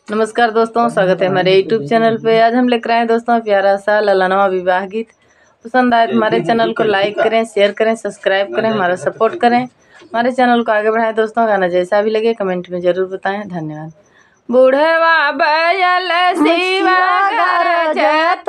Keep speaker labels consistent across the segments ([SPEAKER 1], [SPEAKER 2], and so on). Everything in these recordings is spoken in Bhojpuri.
[SPEAKER 1] नमस्कार दोस्तों, स्वागत है हमारे यूट्यूब चैनल पे। आज हम लेकर आए हैं दोस्तों प्यारा सा ललनवा विवाह गीत। पसंद आए तो हमारे चैनल को लाइक करें, शेयर करें, सब्सक्राइब करें, हमारा सपोर्ट करें, हमारे चैनल को आगे बढ़ाएं। दोस्तों गाना जैसा भी लगे कमेंट में जरूर बताएं। धन्यवाद। बूढ़वा बैल शिवा गरजत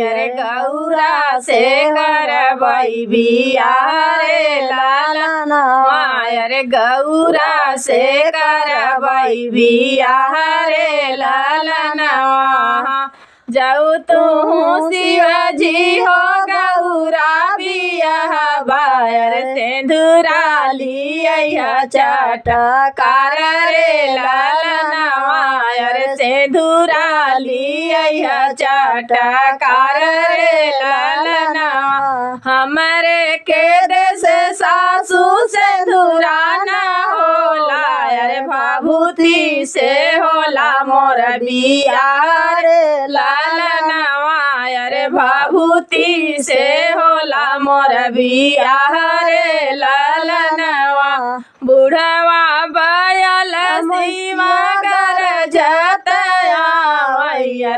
[SPEAKER 1] रे गौरा से करबई बियाह रे लालनवा रे गौरा से करबई बियाह रे लालनवा। जाऊ तू शिवजी हो गौरा बियाह बायर सिंदूरा लिया चटकार रे लालनवा रे सिंदूरा लिया चटकार रे लालनवा। हमरे के देश सासू सिंदूरा न होला रे भाभूति से होला मोर बियाह रे लालनवा रे भाभूति से होला मोर बियाह रे लालनवा। बूढ़वा बैल शिवा गरजत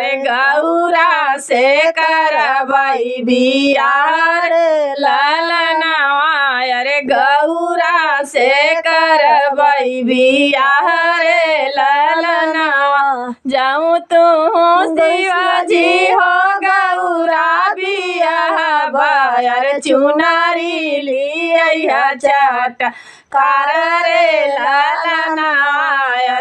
[SPEAKER 1] रे गौरा से करबई बियाह रे लालनवा रे गौरा से करबई बियाह रे लालनवा। जाऊँ तू शिवाजी हो गौरा बियाह बायर चुनारी लिया चटकार रे लालनवा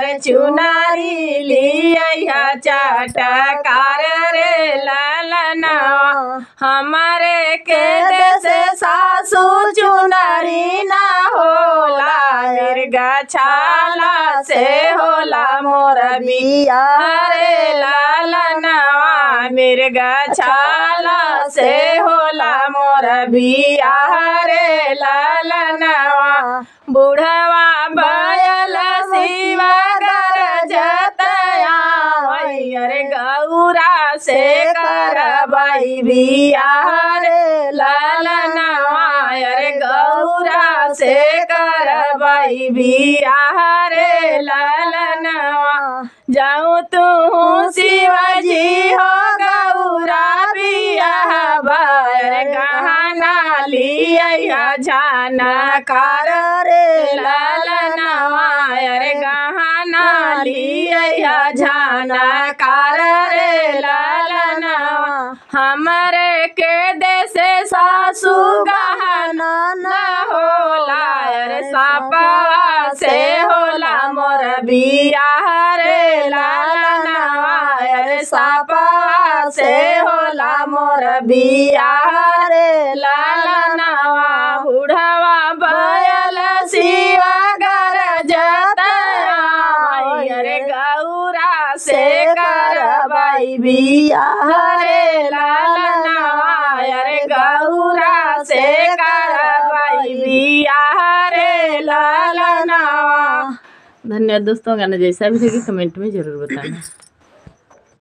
[SPEAKER 1] रे चुनारी लिया चटकार रे लालनवा। हमारे के देश सासू चुनारी ना होला गछाला से होला मोर बियाह रे लालनवा मिर्गा छाला से होला मोर बियाह रे लालनवा। बूढ़वा बैल शिवा गरजत रे गौरा से करबई बियाह रे लालनवा रे गौरा से करबई बियाह रे लालनवा। जाऊँ तू शिवजी हो गौरा बियाह बायर गहना लिया जानकार रे लालनवा रे गहना लिया जानकार रे लालनवा। हमरे के देश सासू गहना न होला रे सापवा से होला मोर बियाह रे लालनवा रे सापवा से होला मोर बियाह रे लालनवा। बूढ़वा बैल शिवा गरजत रे गौरा से करबई बियाह रे लालनवा रे गौरा से करबई बियाह रे लालनवा। धन्यवाद दोस्तों, गाना जैसा भी लगे कमेंट में जरूर बताना।